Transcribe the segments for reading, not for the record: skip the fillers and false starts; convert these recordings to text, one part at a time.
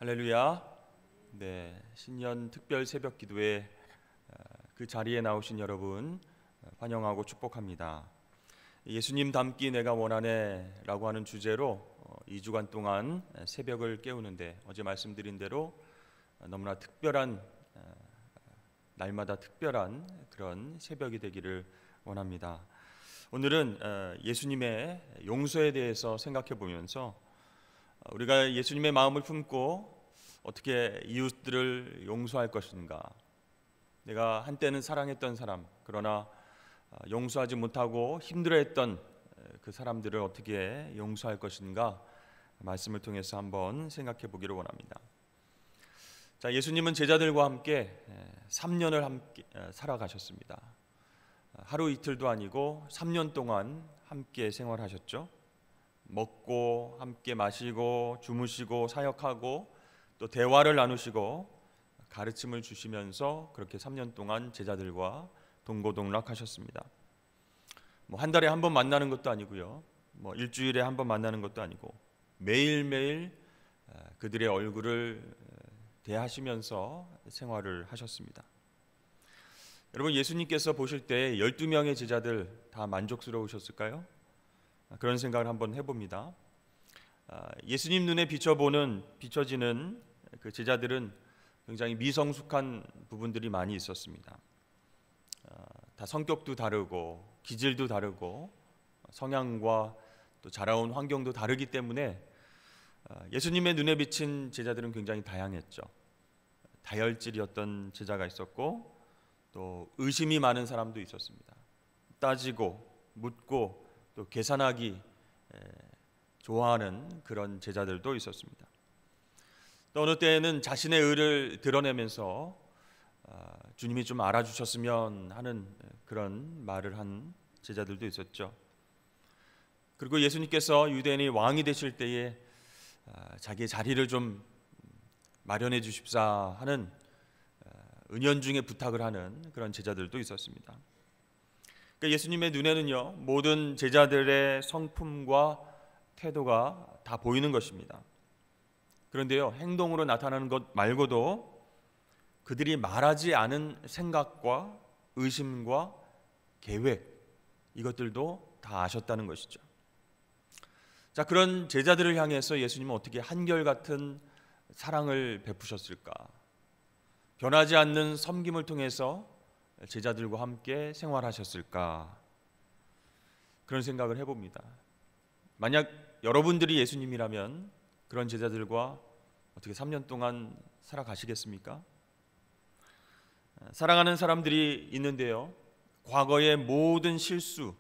할렐루야. 네, 신년 특별 새벽 기도에 그 자리에 나오신 여러분 환영하고 축복합니다. 예수님 닮기 내가 원하네라고 하는 주제로 2주간 동안 새벽을 깨우는데 어제 말씀드린 대로 너무나 특별한 날마다 특별한 그런 새벽이 되기를 원합니다. 오늘은 예수님의 용서에 대해서 생각해 보면서 우리가 예수님의 마음을 품고 어떻게 이웃들을 용서할 것인가, 내가 한때는 사랑했던 사람 그러나 용서하지 못하고 힘들어했던 그 사람들을 어떻게 용서할 것인가 말씀을 통해서 한번 생각해 보기를 원합니다. 자, 예수님은 제자들과 함께 3년을 함께 살아가셨습니다. 하루 이틀도 아니고 3년 동안 함께 생활하셨죠. 먹고 함께 마시고 주무시고 사역하고 또 대화를 나누시고 가르침을 주시면서 그렇게 3년 동안 제자들과 동고동락하셨습니다. 한 달에 한 번 만나는 것도 아니고요, 일주일에 한 번 만나는 것도 아니고 매일매일 그들의 얼굴을 대하시면서 생활을 하셨습니다. 여러분, 예수님께서 보실 때 12명의 제자들 다 만족스러우셨을까요? 그런 생각을 한번 해봅니다. 예수님 눈에 비춰지는 그 제자들은 굉장히 미성숙한 부분들이 많이 있었습니다. 다 성격도 다르고 기질도 다르고 성향과 또 자라온 환경도 다르기 때문에 예수님의 눈에 비친 제자들은 굉장히 다양했죠. 다혈질이었던 제자가 있었고 또 의심이 많은 사람도 있었습니다. 따지고 묻고 또 계산하기 좋아하는 그런 제자들도 있었습니다. 또 어느 때에는 자신의 의를 드러내면서 주님이 좀 알아주셨으면 하는 그런 말을 한 제자들도 있었죠. 그리고 예수님께서 유대인의 왕이 되실 때에 자기의 자리를 좀 마련해 주십사 하는 은연중에 부탁을 하는 그런 제자들도 있었습니다. 그러니까 예수님의 눈에는요, 모든 제자들의 성품과 태도가 다 보이는 것입니다. 그런데요, 행동으로 나타나는 것 말고도 그들이 말하지 않은 생각과 의심과 계획, 이것들도 다 아셨다는 것이죠. 자, 그런 제자들을 향해서 예수님은 어떻게 한결같은 사랑을 베푸셨을까? 변하지 않는 섬김을 통해서 제자들과 함께 생활하셨을까? 그런 생각을 해봅니다. 만약 여러분들이 예수님이라면 그런 제자들과 어떻게 3년 동안 살아가시겠습니까? 사랑하는 사람들이 있는데요, 과거의 모든 실수,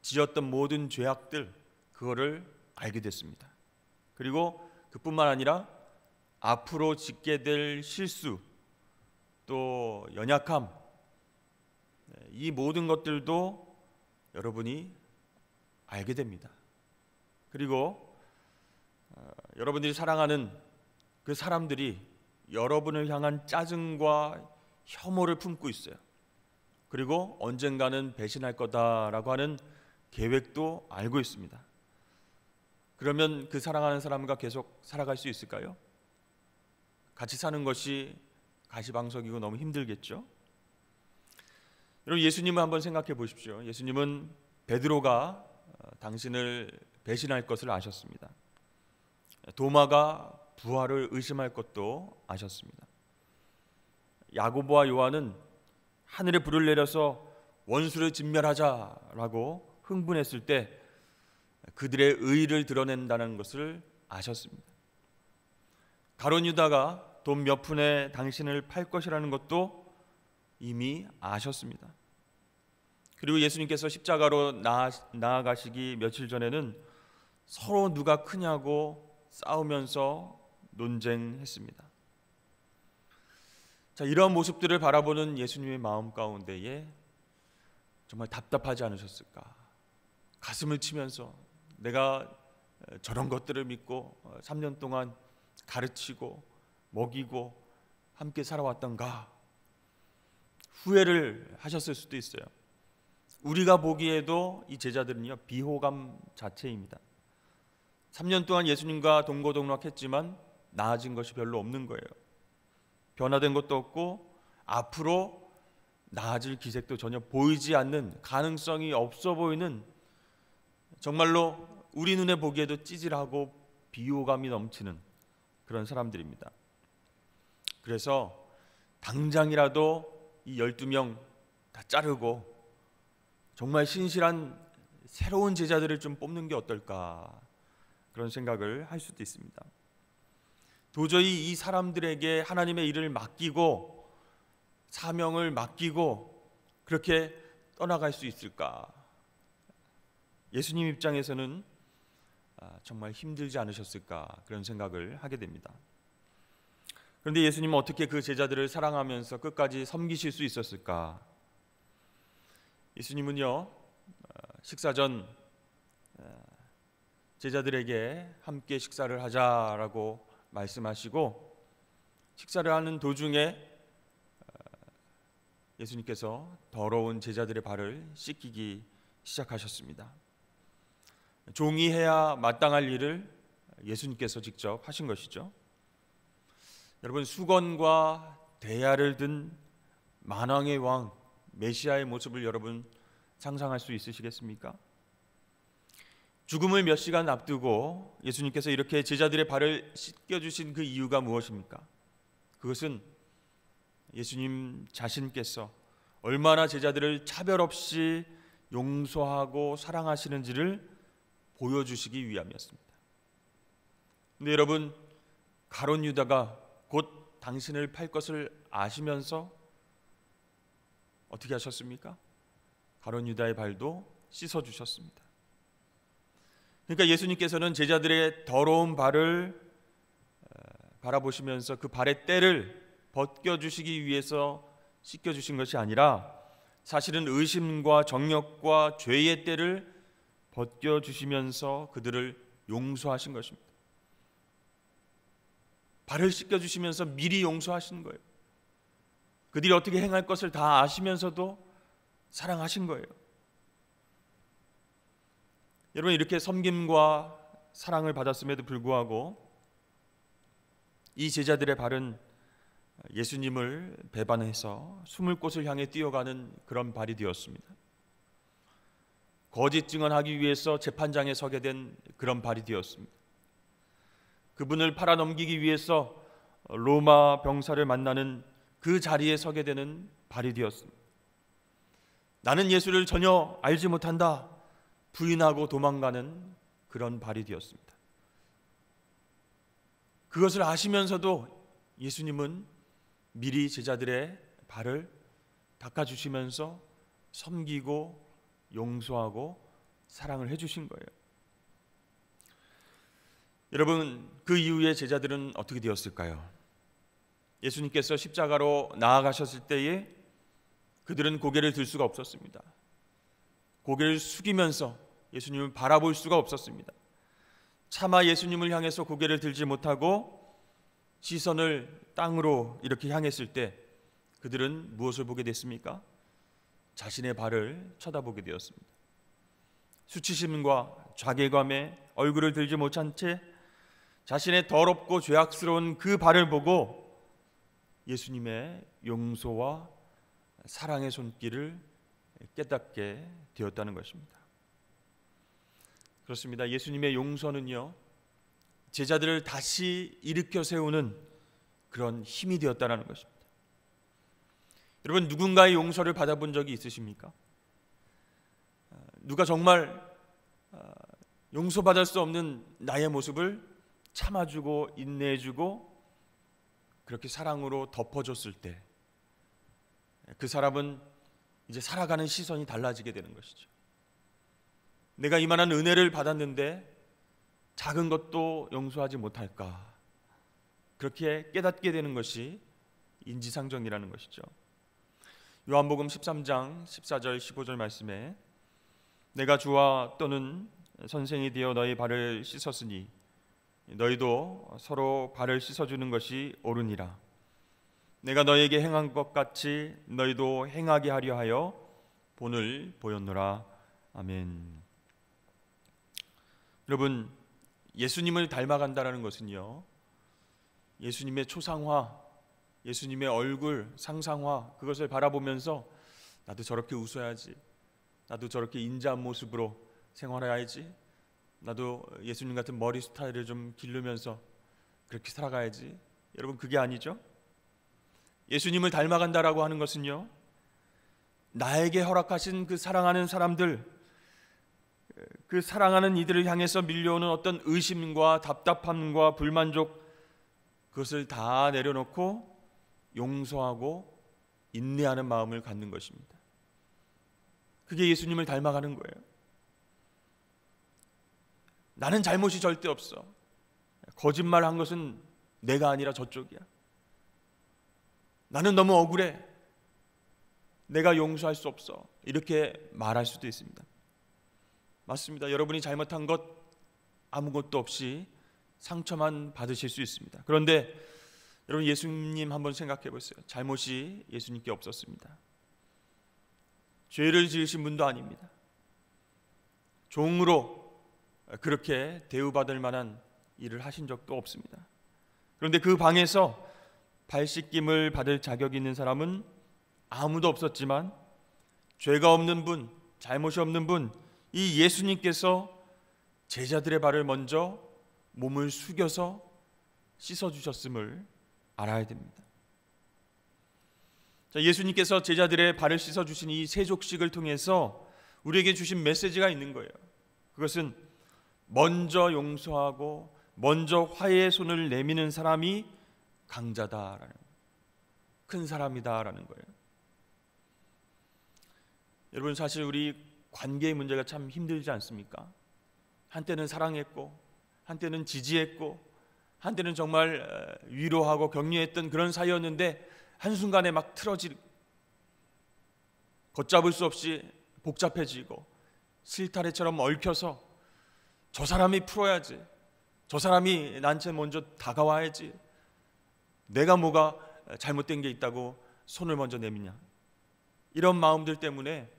지었던 모든 죄악들, 그거를 알게 됐습니다. 그리고 그뿐만 아니라 앞으로 짓게 될 실수, 또 연약함, 이 모든 것들도 여러분이 알게 됩니다. 그리고 여러분들이 사랑하는 그 사람들이 여러분을 향한 짜증과 혐오를 품고 있어요. 그리고 언젠가는 배신할 거다라고 하는 계획도 알고 있습니다. 그러면 그 사랑하는 사람과 계속 살아갈 수 있을까요? 같이 사는 것이 가시방석이고 너무 힘들겠죠. 여러분, 예수님을 한번 생각해 보십시오. 예수님은 베드로가 당신을 배신할 것을 아셨습니다. 도마가 부활을 의심할 것도 아셨습니다. 야고보와 요한은 하늘에 불을 내려서 원수를 진멸하자라고 흥분했을 때 그들의 의의를 드러낸다는 것을 아셨습니다. 가룟 유다가 돈 몇 푼에 당신을 팔 것이라는 것도 이미 아셨습니다. 그리고 예수님께서 십자가로 나아가시기 며칠 전에는 서로 누가 크냐고 싸우면서 논쟁했습니다. 자, 이러한 모습들을 바라보는 예수님의 마음 가운데에 정말 답답하지 않으셨을까? 가슴을 치면서 내가 저런 것들을 믿고 3년 동안 가르치고 먹이고 함께 살아왔던가 후회를 하셨을 수도 있어요. 우리가 보기에도 이 제자들은요, 비호감 자체입니다. 3년 동안 예수님과 동고동락했지만 나아진 것이 별로 없는 거예요. 변화된 것도 없고 앞으로 나아질 기색도 전혀 보이지 않는, 가능성이 없어 보이는, 정말로 우리 눈에 보기에도 찌질하고 비호감이 넘치는 그런 사람들입니다. 그래서 당장이라도 이 12명 다 자르고 정말 신실한 새로운 제자들을 좀 뽑는 게 어떨까, 그런 생각을 할 수도 있습니다. 도저히 이 사람들에게 하나님의 일을 맡기고 사명을 맡기고 그렇게 떠나갈 수 있을까? 예수님 입장에서는 정말 힘들지 않으셨을까, 그런 생각을 하게 됩니다. 그런데 예수님은 어떻게 그 제자들을 사랑하면서 끝까지 섬기실 수 있었을까? 예수님은요, 식사 전 제자들에게 함께 식사를 하자라고 말씀하시고, 식사를 하는 도중에 예수님께서 더러운 제자들의 발을 씻기기 시작하셨습니다. 종이 해야 마땅할 일을 예수님께서 직접 하신 것이죠. 여러분, 수건과 대야를 든 만왕의 왕 메시아의 모습을 여러분 상상할 수 있으시겠습니까? 죽음을 몇 시간 앞두고 예수님께서 이렇게 제자들의 발을 씻겨주신 그 이유가 무엇입니까? 그것은 예수님 자신께서 얼마나 제자들을 차별 없이 용서하고 사랑하시는지를 보여주시기 위함이었습니다. 근데 여러분, 가룟 유다가 곧 당신을 팔 것을 아시면서 어떻게 하셨습니까? 가룟 유다의 발도 씻어주셨습니다. 그러니까 예수님께서는 제자들의 더러운 발을 바라보시면서 그 발의 때를 벗겨주시기 위해서 씻겨주신 것이 아니라 사실은 의심과 정욕과 죄의 때를 벗겨주시면서 그들을 용서하신 것입니다. 발을 씻겨주시면서 미리 용서하신 거예요. 그들이 어떻게 행할 것을 다 아시면서도 사랑하신 거예요. 여러분, 이렇게 섬김과 사랑을 받았음에도 불구하고 이 제자들의 발은 예수님을 배반해서 숨을 곳을 향해 뛰어가는 그런 발이 되었습니다. 거짓 증언하기 위해서 재판장에 서게 된 그런 발이 되었습니다. 그분을 팔아넘기기 위해서 로마 병사를 만나는 그 자리에 서게 되는 발이 되었습니다. 나는 예수를 전혀 알지 못한다 부인하고 도망가는 그런 발이 되었습니다. 그것을 아시면서도 예수님은 미리 제자들의 발을 닦아주시면서 섬기고 용서하고 사랑을 해주신 거예요. 여러분, 그 이후에 제자들은 어떻게 되었을까요? 예수님께서 십자가로 나아가셨을 때에 그들은 고개를 들 수가 없었습니다. 고개를 숙이면서 예수님을 바라볼 수가 없었습니다. 차마 예수님을 향해서 고개를 들지 못하고 시선을 땅으로 이렇게 향했을 때 그들은 무엇을 보게 됐습니까? 자신의 발을 쳐다보게 되었습니다. 수치심과 자괴감에 얼굴을 들지 못한 채 자신의 더럽고 죄악스러운 그 발을 보고 예수님의 용서와 사랑의 손길을 깨닫게 되었다는 것입니다. 그렇습니다. 예수님의 용서는요, 제자들을 다시 일으켜 세우는 그런 힘이 되었다는 것입니다. 여러분, 누군가의 용서를 받아본 적이 있으십니까? 누가 정말 용서받을 수 없는 나의 모습을 참아주고 인내해주고 그렇게 사랑으로 덮어줬을 때 그 사람은 이제 살아가는 시선이 달라지게 되는 것이죠. 내가 이만한 은혜를 받았는데 작은 것도 용서하지 못할까, 그렇게 깨닫게 되는 것이 인지상정이라는 것이죠. 요한복음 13장 14절 15절 말씀에 내가 주와 또는 선생이 되어 너희 발을 씻었으니 너희도 서로 발을 씻어주는 것이 옳으니라. 내가 너희에게 행한 것 같이 너희도 행하게 하려 하여 본을 보였노라. 아멘. 여러분, 예수님을 닮아간다는 것은요, 예수님의 초상화, 예수님의 얼굴 상상화, 그것을 바라보면서 나도 저렇게 웃어야지, 나도 저렇게 인자한 모습으로 생활해야지, 나도 예수님 같은 머리 스타일을 좀 기르면서 그렇게 살아가야지. 여러분, 그게 아니죠. 예수님을 닮아간다라고 하는 것은요, 나에게 허락하신 그 사랑하는 사람들, 그 사랑하는 이들을 향해서 밀려오는 어떤 의심과 답답함과 불만족, 그것을 다 내려놓고 용서하고 인내하는 마음을 갖는 것입니다. 그게 예수님을 닮아가는 거예요. 나는 잘못이 절대 없어. 거짓말한 것은 내가 아니라 저쪽이야. 나는 너무 억울해. 내가 용서할 수 없어. 이렇게 말할 수도 있습니다. 맞습니다. 여러분이 잘못한 것 아무것도 없이 상처만 받으실 수 있습니다. 그런데 여러분, 예수님 한번 생각해 보세요. 잘못이 예수님께 없었습니다. 죄를 지으신 분도 아닙니다. 종으로 그렇게 대우받을 만한 일을 하신 적도 없습니다. 그런데 그 방에서 발 씻김을 받을 자격이 있는 사람은 아무도 없었지만 죄가 없는 분, 잘못이 없는 분, 이 예수님께서 제자들의 발을 먼저 몸을 숙여서 씻어주셨음을 알아야 됩니다. 자, 예수님께서 제자들의 발을 씻어주신 이 세족식을 통해서 우리에게 주신 메시지가 있는 거예요. 그것은 먼저 용서하고 먼저 화해의 손을 내미는 사람이 강자다라는 거예요. 큰 사람이다라는 거예요. 여러분, 사실 우리 관계의 문제가 참 힘들지 않습니까? 한때는 사랑했고, 한때는 지지했고, 한때는 정말 위로하고 격려했던 그런 사이였는데 한순간에 막 틀어지고 걷잡을 수 없이 복잡해지고 실타래처럼 얽혀서 저 사람이 풀어야지, 저 사람이 나한테 먼저 다가와야지, 내가 뭐가 잘못된 게 있다고 손을 먼저 내미냐, 이런 마음들 때문에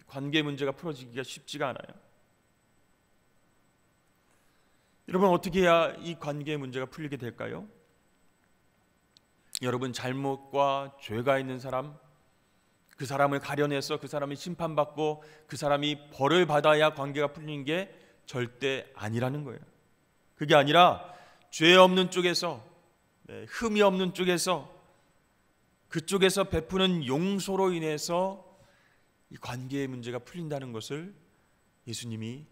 관계 문제가 풀어지기가 쉽지가 않아요. 여러분, 어떻게 해야 이 관계 문제가 풀리게 될까요? 여러분, 잘못과 죄가 있는 사람, 그 사람을 가려내서 그 사람이 심판받고 그 사람이 벌을 받아야 관계가 풀리는 게 절대 아니라는 거예요. 그게 아니라 죄 없는 쪽에서, 흠이 없는 쪽에서, 그쪽에서 베푸는 용서로 인해서 이 관계의 문제가 풀린다는 것을 예수님이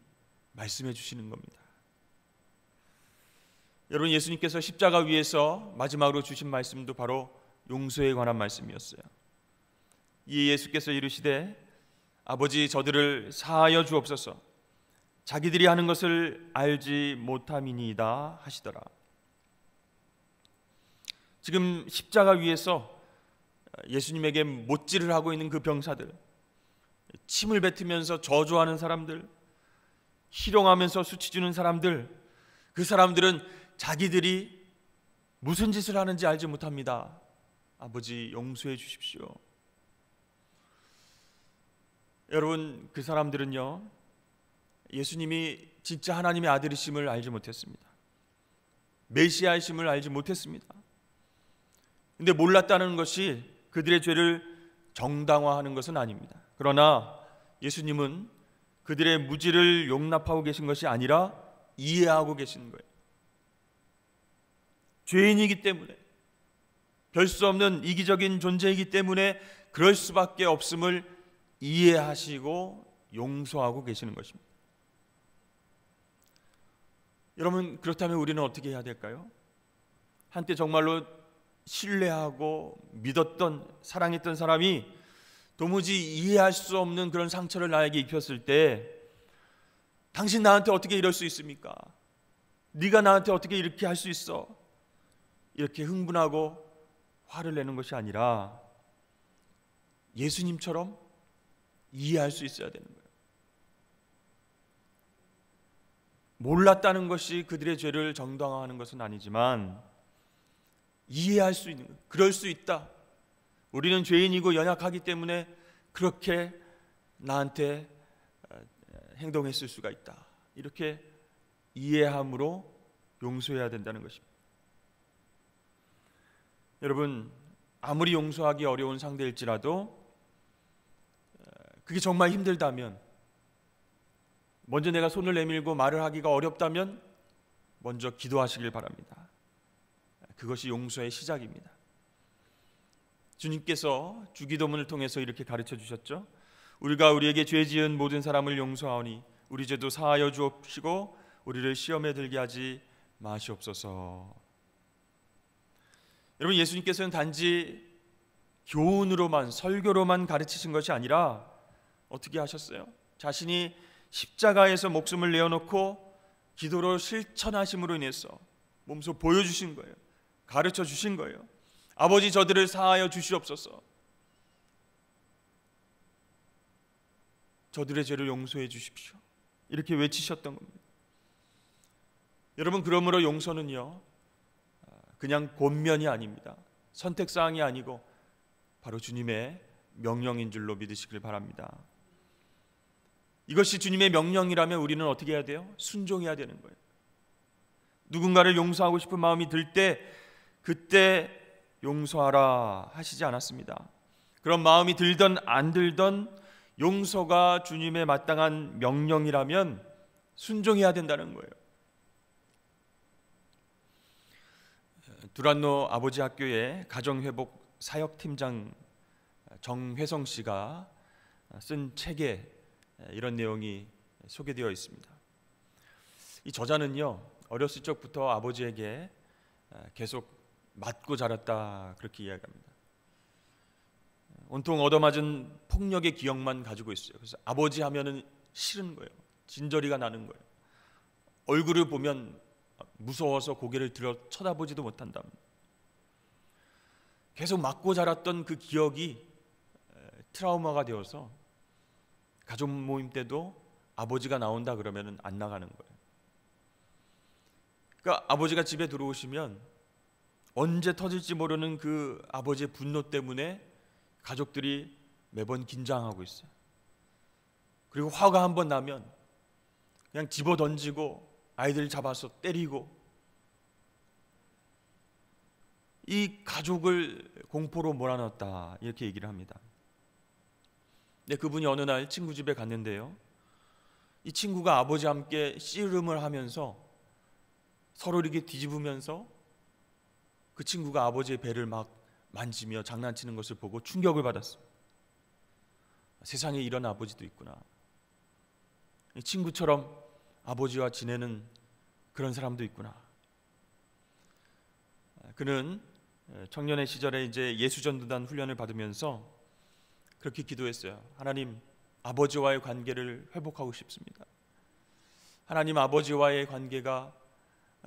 말씀해 주시는 겁니다. 여러분, 예수님께서 십자가 위에서 마지막으로 주신 말씀도 바로 용서에 관한 말씀이었어요. 이 예수께서 이르시되 아버지, 저들을 사하여 주옵소서, 자기들이 하는 것을 알지 못함이니이다 하시더라. 지금 십자가 위에서 예수님에게 못질을 하고 있는 그 병사들, 침을 뱉으면서 저주하는 사람들, 희롱하면서 수치주는 사람들, 그 사람들은 자기들이 무슨 짓을 하는지 알지 못합니다. 아버지, 용서해 주십시오. 여러분, 그 사람들은요, 예수님이 진짜 하나님의 아들이심을 알지 못했습니다. 메시아이심을 알지 못했습니다. 근데 몰랐다는 것이 그들의 죄를 정당화하는 것은 아닙니다. 그러나 예수님은 그들의 무지를 용납하고 계신 것이 아니라 이해하고 계신 거예요. 죄인이기 때문에, 별 수 없는 이기적인 존재이기 때문에 그럴 수밖에 없음을 이해하시고 용서하고 계시는 것입니다. 여러분, 그렇다면 우리는 어떻게 해야 될까요? 한때 정말로 신뢰하고 믿었던, 사랑했던 사람이 도무지 이해할 수 없는 그런 상처를 나에게 입혔을 때, 당신 나한테 어떻게 이럴 수 있습니까? 네가 나한테 어떻게 이렇게 할 수 있어? 이렇게 흥분하고 화를 내는 것이 아니라 예수님처럼 이해할 수 있어야 되는 거예요. 몰랐다는 것이 그들의 죄를 정당화하는 것은 아니지만 이해할 수 있는 거예요. 그럴 수 있다. 우리는 죄인이고 연약하기 때문에 그렇게 나한테 행동했을 수가 있다. 이렇게 이해함으로 용서해야 된다는 것입니다. 여러분, 아무리 용서하기 어려운 상대일지라도 그게 정말 힘들다면, 먼저 내가 손을 내밀고 말을 하기가 어렵다면 먼저 기도하시길 바랍니다. 그것이 용서의 시작입니다. 주님께서 주기도문을 통해서 이렇게 가르쳐 주셨죠. 우리가 우리에게 죄 지은 모든 사람을 용서하오니 우리 죄도 사하여 주옵시고 우리를 시험에 들게 하지 마시옵소서. 여러분, 예수님께서는 단지 교훈으로만, 설교로만 가르치신 것이 아니라 어떻게 하셨어요? 자신이 십자가에서 목숨을 내어놓고 기도로 실천하심으로 인해서 몸소 보여주신 거예요. 가르쳐 주신 거예요. 아버지, 저들을 사하여 주시옵소서. 저들의 죄를 용서해 주십시오. 이렇게 외치셨던 겁니다. 여러분, 그러므로 용서는요, 그냥 권면이 아닙니다. 선택사항이 아니고 바로 주님의 명령인 줄로 믿으시길 바랍니다. 이것이 주님의 명령이라면 우리는 어떻게 해야 돼요? 순종해야 되는 거예요. 누군가를 용서하고 싶은 마음이 들 때 그때 용서하라 하시지 않았습니다. 그런 마음이 들던 안 들던 용서가 주님의 마땅한 명령이라면 순종해야 된다는 거예요. 두란노 아버지 학교의 가정회복 사역팀장 정회성 씨가 쓴 책에 이런 내용이 소개되어 있습니다. 이 저자는요, 어렸을 적부터 아버지에게 계속 맞고 자랐다 그렇게 이야기합니다. 온통 얻어맞은 폭력의 기억만 가지고 있어요. 그래서 아버지 하면은 싫은 거예요. 진저리가 나는 거예요. 얼굴을 보면 무서워서 고개를 들어 쳐다보지도 못한답니다. 계속 맞고 자랐던 그 기억이 트라우마가 되어서 가족 모임 때도 아버지가 나온다 그러면 안 나가는 거예요. 그러니까 아버지가 집에 들어오시면 언제 터질지 모르는 그 아버지의 분노 때문에 가족들이 매번 긴장하고 있어요. 그리고 화가 한번 나면 그냥 집어 던지고 아이들 잡아서 때리고, 이 가족을 공포로 몰아넣었다 이렇게 얘기를 합니다. 근데 그분이 어느 날 친구 집에 갔는데요, 이 친구가 아버지와 함께 씨름을 하면서 서로 이렇게 뒤집으면서 그 친구가 아버지의 배를 막 만지며 장난치는 것을 보고 충격을 받았어요. 세상에 이런 아버지도 있구나. 이 친구처럼 아버지와 지내는 그런 사람도 있구나. 그는 청년의 시절에 이제 예수전도단 훈련을 받으면서 그렇게 기도했어요. 하나님, 아버지와의 관계를 회복하고 싶습니다. 하나님, 아버지와의 관계가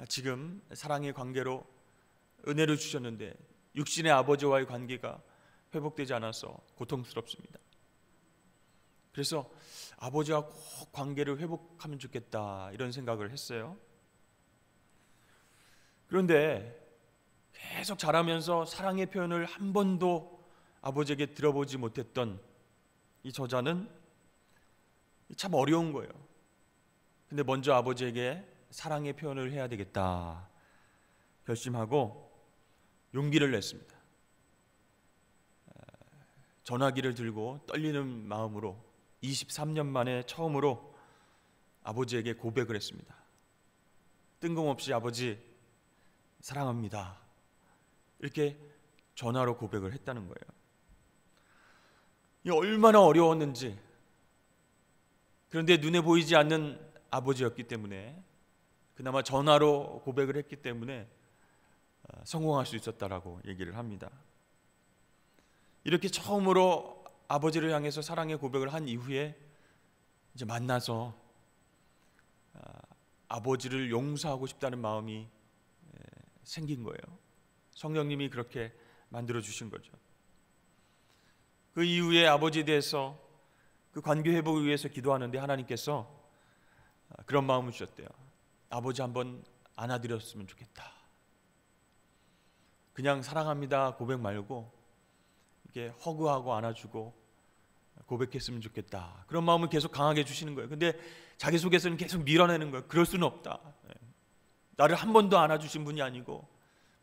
지금 사랑의 관계로 은혜를 주셨는데 육신의 아버지와의 관계가 회복되지 않아서 고통스럽습니다. 그래서 아버지와 꼭 관계를 회복하면 좋겠다 이런 생각을 했어요. 그런데 계속 자라면서 사랑의 표현을 한 번도 아버지에게 들어보지 못했던 이 저자는 참 어려운 거예요. 근데 먼저 아버지에게 사랑의 표현을 해야 되겠다 결심하고 용기를 냈습니다. 전화기를 들고 떨리는 마음으로 23년 만에 처음으로 아버지에게 고백을 했습니다. 뜬금없이 아버지 사랑합니다 이렇게 전화로 고백을 했다는 거예요. 이 얼마나 어려웠는지. 그런데 눈에 보이지 않는 아버지였기 때문에, 그나마 전화로 고백을 했기 때문에 성공할 수 있었다라고 얘기를 합니다. 이렇게 처음으로 아버지를 향해서 사랑의 고백을 한 이후에 이제 만나서 아버지를 용서하고 싶다는 마음이 생긴 거예요. 성령님이 그렇게 만들어 주신 거죠. 그 이후에 아버지에 대해서 그 관계 회복을 위해서 기도하는데 하나님께서 그런 마음을 주셨대요. 아버지 한번 안아드렸으면 좋겠다. 그냥 사랑합니다 고백 말고 이렇게 허그하고 안아주고 고백했으면 좋겠다. 그런 마음을 계속 강하게 주시는 거예요. 근데 자기 속에서는 계속 밀어내는 거예요. 그럴 수는 없다. 나를 한 번도 안아주신 분이 아니고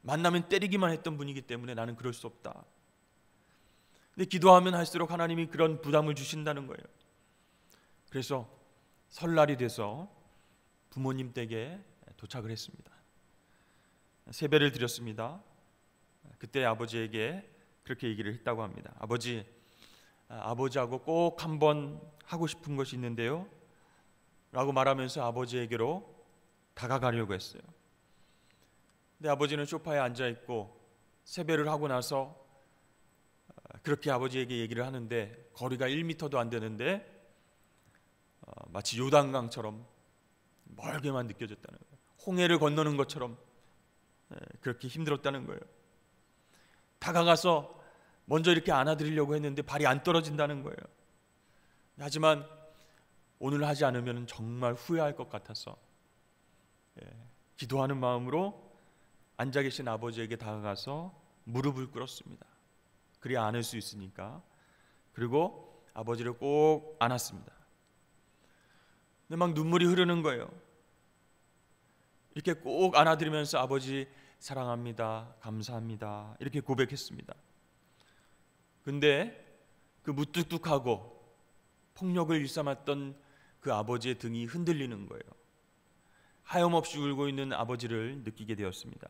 만나면 때리기만 했던 분이기 때문에 나는 그럴 수 없다. 근데 기도하면 할수록 하나님이 그런 부담을 주신다는 거예요. 그래서 설날이 돼서 부모님 댁에 도착을 했습니다. 세배를 드렸습니다. 그때 아버지에게 그렇게 얘기를 했다고 합니다. 아버지하고 꼭 한번 하고 싶은 것이 있는데요 라고 말하면서 아버지에게로 다가가려고 했어요. 근데 아버지는 소파에 앉아있고 세배를 하고 나서 그렇게 아버지에게 얘기를 하는데 거리가 1m도 안 되는데 마치 요단강처럼 멀게만 느껴졌다는 거예요. 홍해를 건너는 것처럼 그렇게 힘들었다는 거예요. 다가가서 먼저 이렇게 안아드리려고 했는데 발이 안 떨어진다는 거예요. 하지만 오늘 하지 않으면 정말 후회할 것 같아서 기도하는 마음으로 앉아 계신 아버지에게 다가가서 무릎을 꿇었습니다. 그래야 안을 수 있으니까. 그리고 아버지를 꼭 안았습니다. 근데 막 눈물이 흐르는 거예요. 이렇게 꼭 안아드리면서 아버지 사랑합니다, 감사합니다 이렇게 고백했습니다. 근데 그 무뚝뚝하고 폭력을 일삼았던 그 아버지의 등이 흔들리는 거예요. 하염없이 울고 있는 아버지를 느끼게 되었습니다.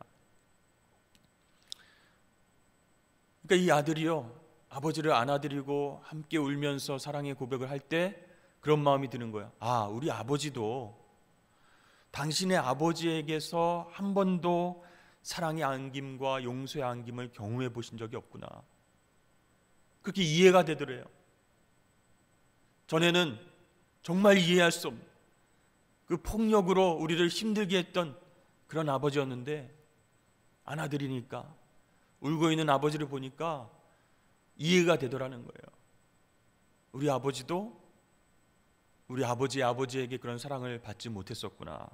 그러니까 이 아들이요, 아버지를 안아드리고 함께 울면서 사랑의 고백을 할 때 그런 마음이 드는 거예요. 아, 우리 아버지도 당신의 아버지에게서 한 번도 사랑의 안김과 용서의 안김을 경험해 보신 적이 없구나. 그렇게 이해가 되더래요. 전에는 정말 이해할 수 없는 그 폭력으로 우리를 힘들게 했던 그런 아버지였는데 안아드리니까, 울고 있는 아버지를 보니까 이해가 되더라는 거예요. 우리 아버지도 우리 아버지의 아버지에게 그런 사랑을 받지 못했었구나.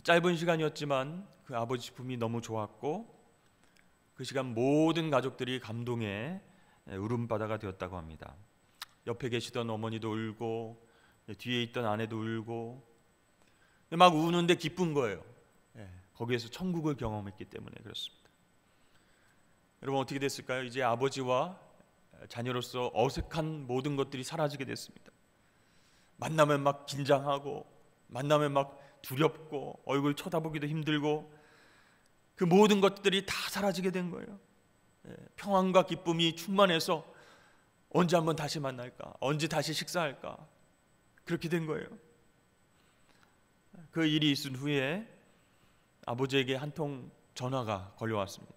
짧은 시간이었지만 그 아버지 품이 너무 좋았고 그 시간 모든 가족들이 감동의 울음바다가 되었다고 합니다. 옆에 계시던 어머니도 울고 뒤에 있던 아내도 울고 막 우는데 기쁜 거예요. 거기에서 천국을 경험했기 때문에 그렇습니다. 여러분 어떻게 됐을까요? 이제 아버지와 자녀로서 어색한 모든 것들이 사라지게 됐습니다. 만나면 막 긴장하고 만나면 막 두렵고 얼굴 쳐다보기도 힘들고 그 모든 것들이 다 사라지게 된 거예요. 평안과 기쁨이 충만해서 언제 한번 다시 만날까? 언제 다시 식사할까? 그렇게 된 거예요. 그 일이 있은 후에 아버지에게 한 통 전화가 걸려왔습니다.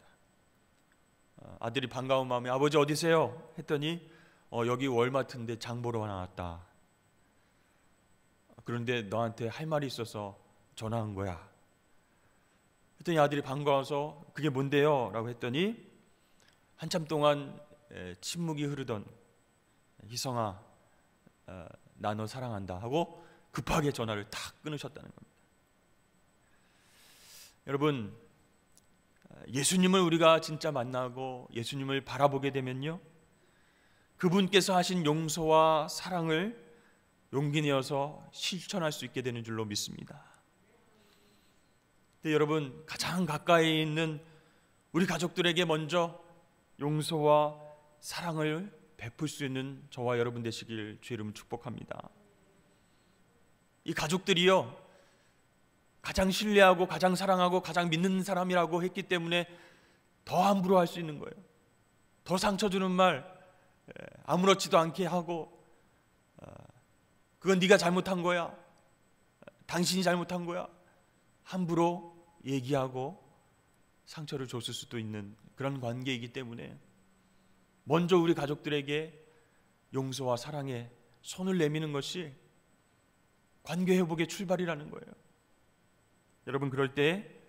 아들이 반가운 마음에 아버지 어디세요? 했더니 여기 월마트인데 장 보러 나왔다. 그런데 너한테 할 말이 있어서 전화한 거야. 했더니 아들이 반가워서 그게 뭔데요? 라고 했더니 한참 동안 침묵이 흐르던 희성아 나 너 사랑한다 하고 급하게 전화를 탁 끊으셨다는 겁니다. 여러분 예수님을 우리가 진짜 만나고 예수님을 바라보게 되면요 그분께서 하신 용서와 사랑을 용기 내어서 실천할 수 있게 되는 줄로 믿습니다. 근데 여러분 가장 가까이 있는 우리 가족들에게 먼저 용서와 사랑을 베풀 수 있는 저와 여러분 되시길 주의 이름으로 축복합니다. 이 가족들이요 가장 신뢰하고 가장 사랑하고 가장 믿는 사람이라고 했기 때문에 더 함부로 할 수 있는 거예요. 더 상처 주는 말 아무렇지도 않게 하고 그건 네가 잘못한 거야, 당신이 잘못한 거야 함부로 얘기하고 상처를 줬을 수도 있는 그런 관계이기 때문에 먼저 우리 가족들에게 용서와 사랑에 손을 내미는 것이 관계 회복의 출발이라는 거예요. 여러분 그럴 때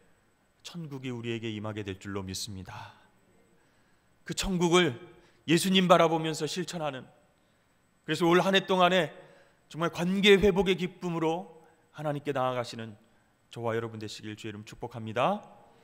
천국이 우리에게 임하게 될 줄로 믿습니다. 그 천국을 예수님 바라보면서 실천하는, 그래서 올 한 해 동안에 정말 관계 회복의 기쁨으로 하나님께 나아가시는 저와 여러분 되시길 주의 이름 축복합니다.